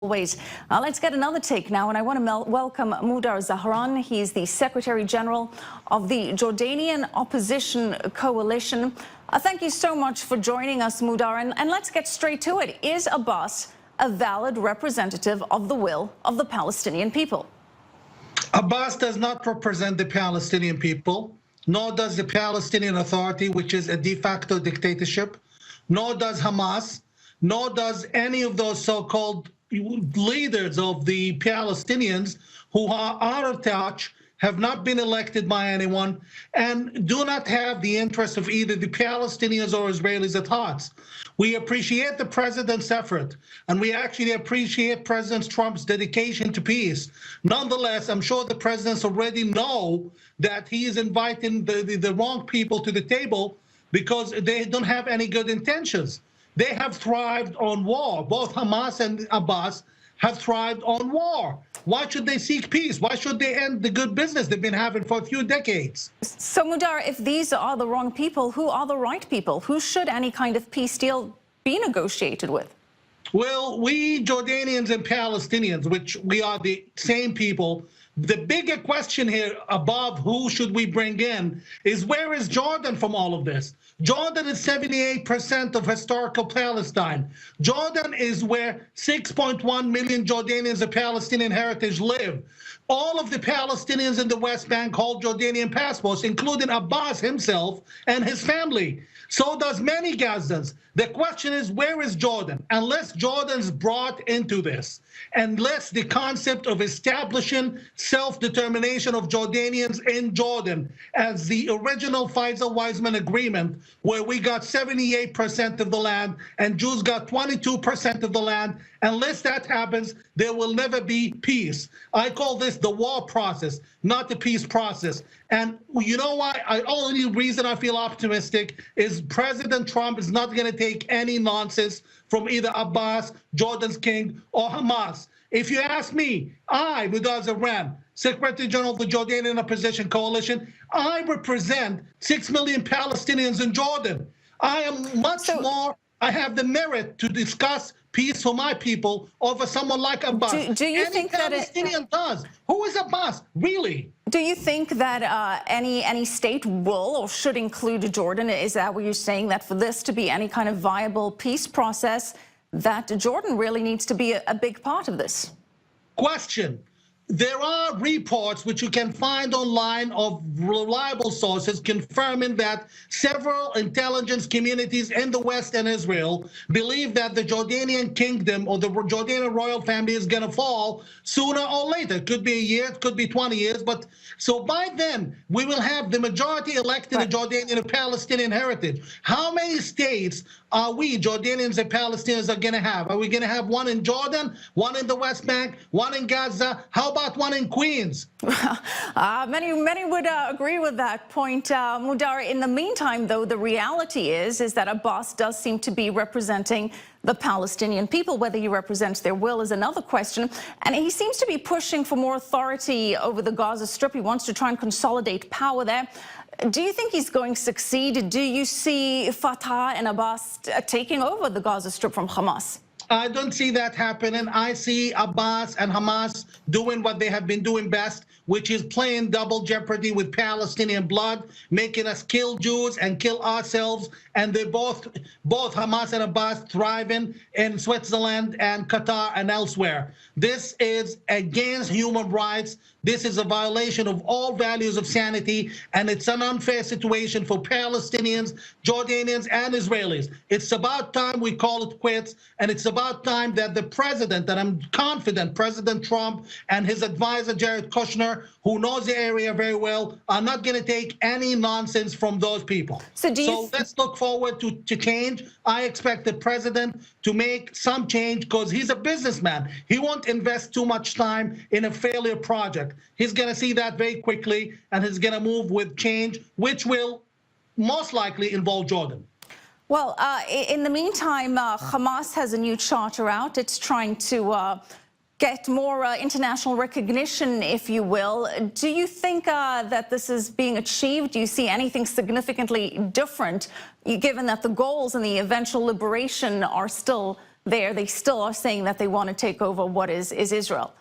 Always. Let's get another take now, and I want to welcome Mudar Zahran. He's the Secretary General of the Jordanian Opposition Coalition. Thank you so much for joining us, Mudar, and let's get straight to it. Is Abbas a valid representative of the will of the Palestinian people? Abbas does not represent the Palestinian people, nor does the Palestinian Authority, which is a de facto dictatorship, nor does Hamas, nor does any of those so-called leaders of the Palestinians who are out of touch, have not been elected by anyone, and do not have the interests of either the Palestinians or Israelis at heart. We appreciate the president's effort, and we actually appreciate President Trump's dedication to peace. Nonetheless, I'm sure the presidents already know that he is inviting the wrong people to the table because they don't have any good intentions. They have thrived on war. Both Hamas and Abbas have thrived on war. Why should they seek peace? Why should they end the good business they've been having for a few decades? So, Mudar, if these are the wrong people, who are the right people? Who should any kind of peace deal be negotiated with? Well, we Jordanians and Palestinians, which we are the same people, the bigger question here above who should we bring in is where is Jordan from all of this? Jordan is 78% of historical Palestine. Jordan is where 6.1 million Jordanians of Palestinian heritage live. All of the Palestinians in the West Bank hold Jordanian passports, including Abbas himself and his family. So does many Gazans. The question is, where is Jordan? Unless Jordan's brought into this, unless the concept of establishing self-determination of Jordanians in Jordan as the original Faisal-Weizmann agreement, where we got 78% of the land and Jews got 22% of the land, unless that happens, there will never be peace. I call this the war process, not the peace process. And you know why? The only reason I feel optimistic is President Trump is not going to take any nonsense from either Abbas, Jordan's king, or Hamas. If you ask me, I, Mudar Zahran, Secretary General of the Jordanian Opposition Coalition, I represent 6 million Palestinians in Jordan. I am much more, I have the merit to discuss peace for my people over someone like Abbas. Do you think that Palestinian does? Who is Abbas, really? Do you think that any state will or should include Jordan? Is that what you're saying, that for this to be any kind of viable peace process, that Jordan really needs to be a big part of this? Question. There are reports which you can find online of reliable sources confirming that several intelligence communities in the West and Israel believe that the Jordanian kingdom or the Jordanian royal family is going to fall sooner or later. It could be a year, it could be 20 years, but so by then we will have the majority elected in Jordanian and Palestinian heritage. How many states are we Jordanians and Palestinians are going to have? Are we going to have one in Jordan, one in the West Bank, one in Gaza? How about one in Queens? Many would agree with that point, Mudar. In the meantime, though, the reality is that Abbas does seem to be representing the Palestinian people. Whether he represents their will is another question. And he seems to be pushing for more authority over the Gaza Strip. He wants to try and consolidate power there. Do you think he's going to succeed? Do you see Fatah and Abbas taking over the Gaza Strip from Hamas? I don't see that happening. I see Abbas and Hamas doing what they have been doing best, which is playing double jeopardy with Palestinian blood, making us kill Jews and kill ourselves. And they're both Hamas and Abbas thriving in Switzerland and Qatar and elsewhere. This is against human rights. This is a violation of all values of sanity, and it's an unfair situation for Palestinians, Jordanians, and Israelis. It's about time we call it quits, and it's about time that the president, and I'm confident President Trump and his advisor Jared Kushner, who knows the area very well, are not going to take any nonsense from those people. So let's look forward to change. I expect the president to make some change because he's a businessman. He won't invest too much time in a failure project. He's going to see that very quickly, and he's going to move with change, which will most likely involve Jordan. Well, in the meantime, Hamas has a new charter out. It's trying to get more international recognition, if you will. Do you think that this is being achieved? Do you see anything significantly different, given that the goals and the eventual liberation are still there, they still are saying that they want to take over what is Israel.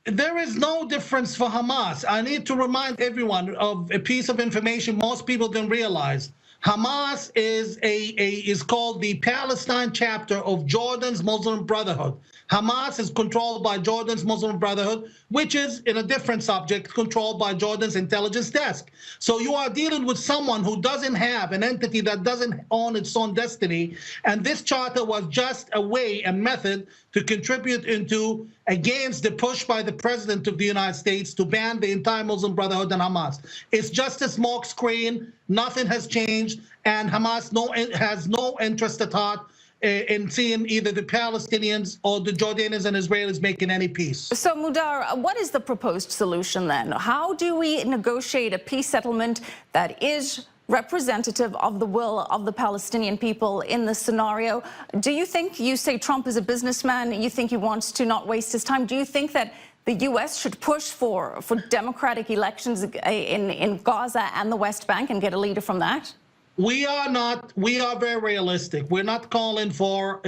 There is no difference for Hamas. I need to remind everyone of a piece of information most people don't realize. Hamas is called the Palestine chapter of Jordan's Muslim Brotherhood. Hamas is controlled by Jordan's Muslim Brotherhood, which is, in a different subject, controlled by Jordan's intelligence desk. So you are dealing with someone who doesn't have an entity that doesn't own its own destiny, and this charter was just a way, a method to contribute into against the push by the President of the United States to ban the entire Muslim Brotherhood and Hamas. It's just a smoke screen. Nothing has changed, and Hamas has no interest at heart in seeing either the Palestinians or the Jordanians and Israelis making any peace. So, Mudar, what is the proposed solution then? How do we negotiate a peace settlement that is representative of the will of the Palestinian people in this scenario? Do you think, you say Trump is a businessman, you think he wants to not waste his time, do you think that the U.S. should push for democratic elections in Gaza and the West Bank and get a leader from that? We are very realistic. We're not calling for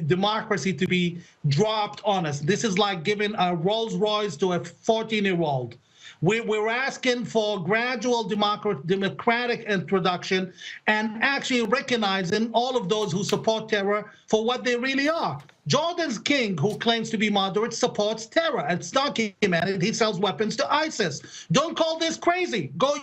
democracy to be dropped on us. This is like giving a Rolls Royce to a 14-year-old. We're asking for gradual democratic introduction and actually recognizing all of those who support terror for what they really are. Jordan's king, who claims to be moderate, supports terror. It's not humanity. He sells weapons to ISIS. Don't call this crazy. Go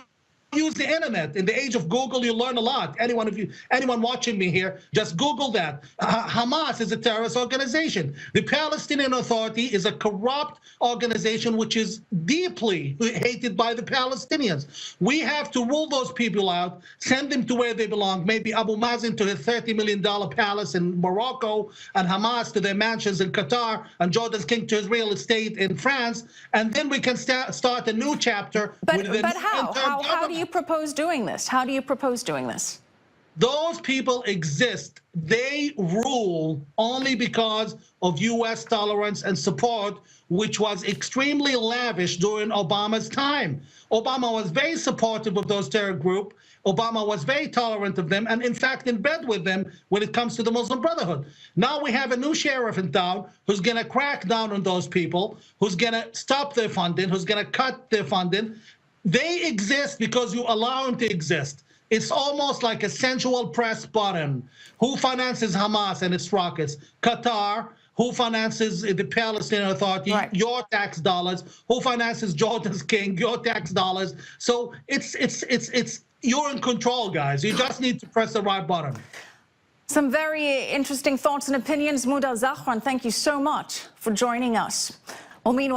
use the internet. In the age of Google, you learn a lot. Anyone watching me here, just Google that. Hamas is a terrorist organization. The Palestinian Authority is a corrupt organization which is deeply hated by the Palestinians. We have to rule those people out, send them to where they belong, maybe Abu Mazen to his $30 million palace in Morocco, and Hamas to their mansions in Qatar, and Jordan's king to his real estate in France, and then we can start a new chapter. But how do you propose doing this? How do you propose doing this? Those people exist. They rule only because of U.S. tolerance and support, which was extremely lavish during Obama's time. Obama was very supportive of those terror groups. Obama was very tolerant of them and, in fact, in bed with them when it comes to the Muslim Brotherhood. Now we have a new sheriff in town who's going to crack down on those people, who's going to stop their funding, who's going to cut their funding. They exist because you allow them to exist. It's almost like a sensual press button. Who finances Hamas and its rockets? Qatar. Who finances the Palestinian Authority? Right. Your tax dollars. Who finances Jordan's king? Your tax dollars. So it's you're in control, guys. You just need to press the right button. Some very interesting thoughts and opinions. Mudar Zahran, thank you so much for joining us. Well, meanwhile,